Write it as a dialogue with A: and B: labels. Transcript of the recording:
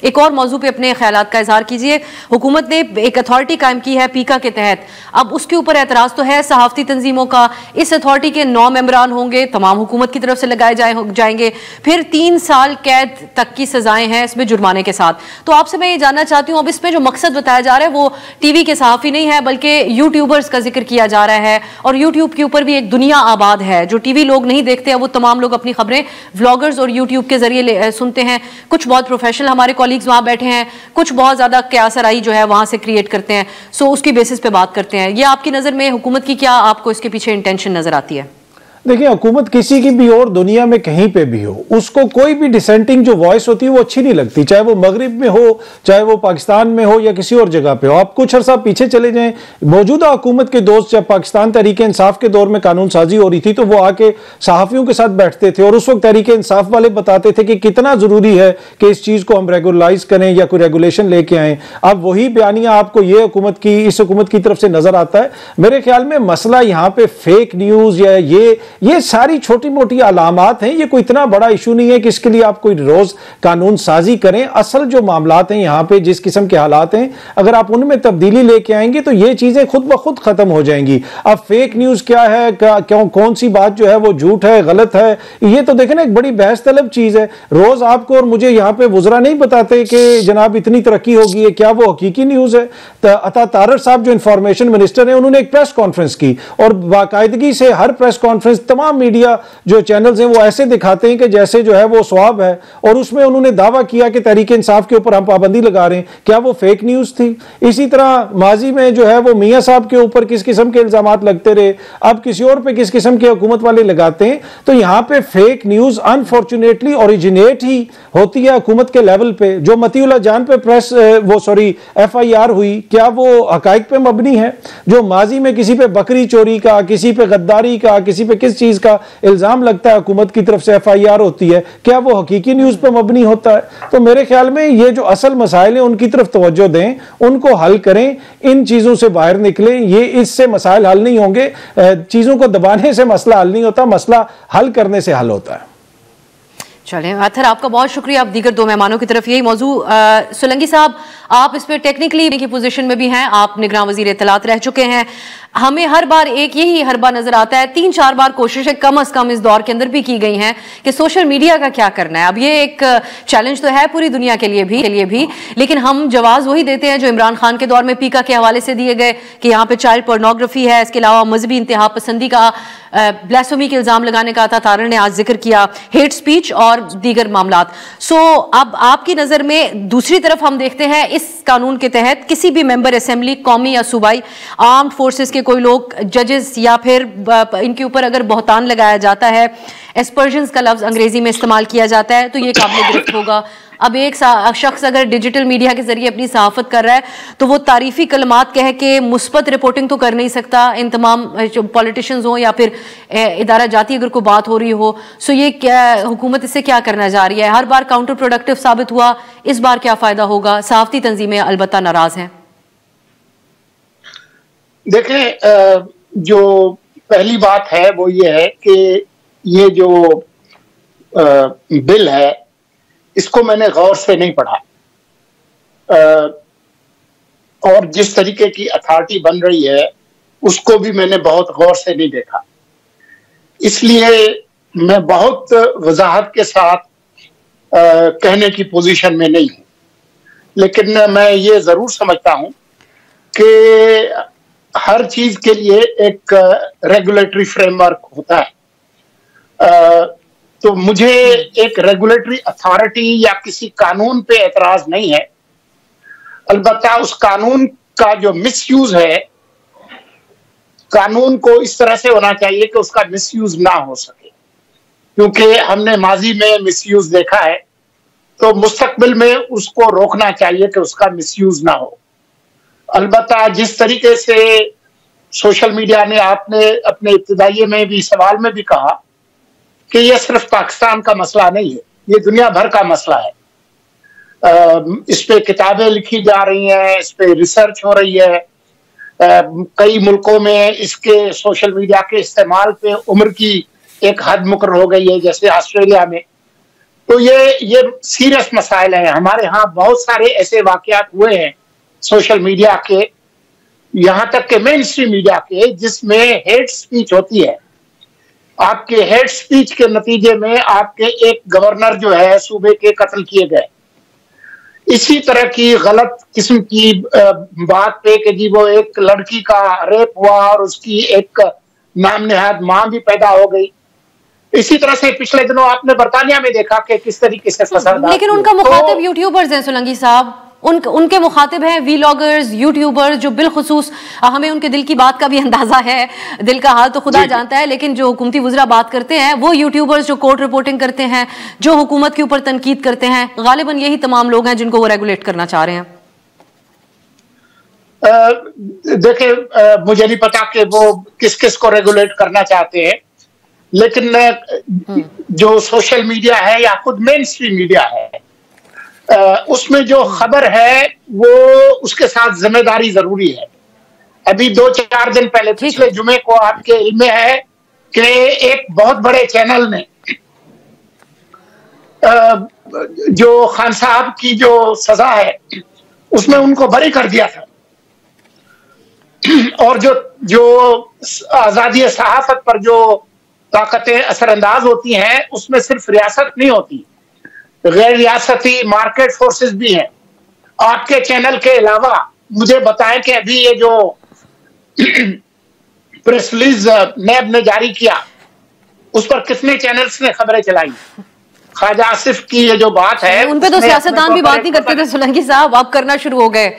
A: एक और मौजू पे अपने ख्यालात का इजहार कीजिए। हुकूमत ने एक अथॉरिटी कायम की है पीका के तहत, अब उसके ऊपर एतराज तो है सहाफती तंजीमों का। इस अथॉरिटी के 9 मेंबरान होंगे, तमाम हुकूमत की तरफ से लगाए जाएंगे, फिर 3 साल कैद तक की सजाएं हैं इसमें जुर्माने के साथ। तो आपसे मैं ये जानना चाहती हूँ, अब इसमें जो मकसद बताया जा रहा है वो टीवी के सहाफ़ी नहीं है बल्कि यूट्यूबर्स का जिक्र किया जा रहा है, और यूट्यूब के ऊपर भी एक दुनिया आबाद है। जो टीवी लोग नहीं देखते हैं वो तमाम लोग अपनी खबरें व्लॉगर्स और यूट्यूब के जरिए सुनते हैं। कुछ बहुत प्रोफेशनल हमारे कॉलीग्स वहाँ बैठे हैं, कुछ बहुत ज़्यादा क्यासराई जो है वहाँ से क्रिएट करते हैं, सो उसकी बेसिस पे बात करते हैं। ये आपकी नज़र में हुकूमत की क्या आपको इसके पीछे इंटेंशन नज़र आती है?
B: देखिए, हुकूमत किसी की भी और दुनिया में कहीं पे भी हो, उसको कोई भी डिसेंटिंग जो वॉइस होती है वो अच्छी नहीं लगती, चाहे वो मगरिब में हो, चाहे वो पाकिस्तान में हो या किसी और जगह पे हो। आप कुछ अर्सा पीछे चले जाएं, मौजूदा हुकूमत के दोस्त जब पाकिस्तान तहरीक इंसाफ के दौर में कानून साजी हो रही थी तो वो आके सहाफ़ियों के साथ बैठते थे और उस वक्त तहरीक इंसाफ वाले बताते थे कि कितना ज़रूरी है कि इस चीज़ को हम रेगुलराइज करें या कोई रेगुलेशन लेके आएँ। अब वही बयानिया आपको ये इस हुकूमत की तरफ से नज़र आता है। मेरे ख्याल में मसला यहाँ पे फेक न्यूज़ या ये सारी छोटी मोटी अलामात हैं, ये कोई इतना बड़ा इशू नहीं है कि इसके लिए आप कोई रोज कानून साजी करें। असल जो मामलात हैं यहाँ पे, जिस किस्म के हालात हैं, अगर आप उनमें तब्दीली लेके आएंगे तो ये चीजें खुद ब खुद खत्म हो जाएंगी। अब फेक न्यूज क्या है, क्यों कौन सी बात जो है वो झूठ है, गलत है, ये तो देखें ना एक बड़ी बहस तलब चीज है। रोज आपको और मुझे यहाँ पे वुज़रा नहीं बताते कि जनाब इतनी तरक्की होगी है, क्या वो हकीकी न्यूज है? अता तारर साहब जो इंफॉर्मेशन मिनिस्टर है, उन्होंने एक प्रेस कॉन्फ्रेंस की और बाकायदगी से हर प्रेस कॉन्फ्रेंस तमाम मीडिया जो चैनल्स हैं वो ऐसे दिखाते हैं कि जैसे जो है वो स्वाब है, और उसमें उन्होंने दावा किया कि तहरीक इंसाफ के ऊपर हम पाबंदी लगा रहे हैं। क्या वो फेक न्यूज थी? इसी तरह माजी में जो है वो मियां साहब के ऊपर किस किस्म के इल्जामात लगते रहे, अब किसी और पे किस किस्म के हुकूमत वाले लगाते हैं। तो यहाँ पे फेक न्यूज अनफॉर्चुनेटली ओरिजिनेट ही होती है हुकूमत के लेवल पे। जो मतीउल्लाह जान पे FIR हुई, क्या वो हकाइक पे मबनी है? जो माजी में किसी पे बकरी चोरी का, किसी पे गद्दारी का, किसी पे किस चीज का इल्जाम लगता है हुकूमत की तरफ से FIR होती है, क्या वो हकीकी न्यूज पे मबनी होता है? तो मेरे ख्याल में ये जो असल मसाइल हैं उनकी तरफ तवज्जो दें, उनको हल करें, इन चीजों से बाहर निकलें। ये इससे मसाइल हल नहीं होंगे, चीजों को दबाने से मसला हल नहीं होता, मसला हल करने से हल होता है।
A: चलें अतहर, आपका बहुत शुक्रिया। आप दीगर 2 मेहमानों की तरफ यही मौजू। सोलंकी साहब, आप इस पर टेक्निकली की पोजीशन में भी हैं, आप निगरान वजीर इत्तलात रह चुके हैं। हमें हर बार एक यही हरबा नजर आता है, 3-4 बार कोशिशें कम अज कम इस दौर के अंदर भी की गई हैं कि सोशल मीडिया का क्या करना है। अब ये एक चैलेंज तो है पूरी दुनिया के लिए भी, लेकिन हम जवाब वही देते हैं जो इमरान खान के दौर में पीका के हवाले से दिए गए कि यहाँ पे चाइल्ड पोर्नोग्राफी है, इसके अलावा मजहबी इंतहा पसंदी का, ब्लास्फेमी के इल्जाम लगाने का था, तारर ने आज जिक्र किया, हेट स्पीच और दीगर मामलात। सो अब आपकी नजर में दूसरी तरफ हम देखते हैं इस कानून के तहत किसी भी मेंबर असेंबली, कौमी या सूबाई, आर्म्ड फोर्सेस के कोई लोग, जजेस या फिर इनके ऊपर अगर बहतान लगाया जाता है, एस्पर्जन्स का लफ्ज अंग्रेजी में इस्तेमाल किया जाता है, तो ये काबिल गिरफ्त होगा। अब एक शख्स अगर डिजिटल मीडिया के जरिए अपनी सहाफत कर रहा है तो वो तारीफी कलमात कह के मुस्बत रिपोर्टिंग तो कर नहीं सकता। इन तमाम जो पॉलिटिशियंस हो या फिर इदारा जाती अगर कोई बात हो रही हो, सो ये क्या हुकूमत इससे क्या करना जा रही है? हर बार काउंटर प्रोडक्टिव साबित हुआ, इस बार क्या फायदा होगा? सहाफती तंजीमें अलबत्ता नाराज हैं।
C: देखें, जो पहली बात है वो ये है कि ये जो बिल है इसको मैंने गौर से नहीं पढ़ा, और जिस तरीके की अथॉरिटी बन रही है उसको भी मैंने बहुत गौर से नहीं देखा। इसलिए मैं बहुत वजाहत के साथ कहने की पोजीशन में नहीं हूं, लेकिन मैं ये जरूर समझता हूं कि हर चीज के लिए एक रेगुलेटरी फ्रेमवर्क होता है। तो मुझे एक रेगुलेटरी अथॉरिटी या किसी कानून पे एतराज नहीं है, अलबत्ता उस कानून का जो मिसयूज है, कानून को इस तरह से होना चाहिए कि उसका मिसयूज ना हो सके, क्योंकि हमने माजी में मिसयूज देखा है, तो मुस्तकबिल में उसको रोकना चाहिए कि उसका मिसयूज ना हो। अलबत्ता जिस तरीके से सोशल मीडिया ने, आपने अपने इब्तिदाई में भी सवाल में भी कहा कि यह सिर्फ पाकिस्तान का मसला नहीं है, ये दुनिया भर का मसला है। इस पे किताबें लिखी जा रही हैं, इस पे रिसर्च हो रही है, कई मुल्कों में इसके सोशल मीडिया के इस्तेमाल पे उम्र की एक हद मुकर्रर हो गई है, जैसे ऑस्ट्रेलिया में। तो ये सीरियस मसाइल है। हमारे यहाँ बहुत सारे ऐसे वाकयात हुए हैं सोशल मीडिया के, यहाँ तक के मेन स्ट्रीम मीडिया के, जिसमें हेट स्पीच होती है। आपके हेट स्पीच के नतीजे में आपके एक गवर्नर जो है सूबे के कत्ल किए गए। इसी तरह की गलत किस्म की बात पे कि जी वो एक लड़की का रेप हुआ और उसकी एक नाम नेहाद मां भी पैदा हो गई। इसी तरह से पिछले दिनों आपने बर्तानिया में देखा कि किस तरीके से फसाद।
A: लेकिन उनका मुखातिब यूट्यूबर्स हैं सोलंकी साहब, उनके मुखातिब हैं वीलॉगर्स, यूट्यूबर्स, जो बिलखुसूस हमें उनके दिल की बात का भी अंदाजा है, दिल का हाल तो खुदा जानता है, लेकिन जो हुकूमती वज़रा बात करते हैं वो यूट्यूबर्स जो कोर्ट रिपोर्टिंग करते हैं, जो हुकूमत के ऊपर तनकीद करते हैं, गालिबन यही तमाम लोग हैं जिनको वो रेगुलेट करना चाह रहे हैं।
C: देखिए, मुझे नहीं पता कि वो किस किस को रेगुलेट करना चाहते हैं, लेकिन जो सोशल मीडिया है या खुद मेन स्ट्रीम मीडिया है, उसमें जो खबर है वो उसके साथ जिम्मेदारी जरूरी है। अभी 2-4 दिन पहले पिछले जुमे को आपके इल्म में है कि एक बहुत बड़े चैनल ने जो खान साहब की जो सजा है उसमें उनको बरी कर दिया था। और जो आजादी सहाफत पर जो ताकतें असरअंदाज होती हैं उसमें सिर्फ रियासत नहीं होती, गैर रियासती मार्केट फोर्सेस भी हैं। आपके चैनल के अलावा मुझे बताएं कि अभी ये जो प्रेस रिलीज नैब ने जारी किया उस पर कितने चैनल्स ने खबरें चलाई। ख्वाजा आसिफ की ये जो बात है
A: उन पे तो सियासतदान भी बात नहीं करते थे सोलंकी साहब, आप करना शुरू हो गए।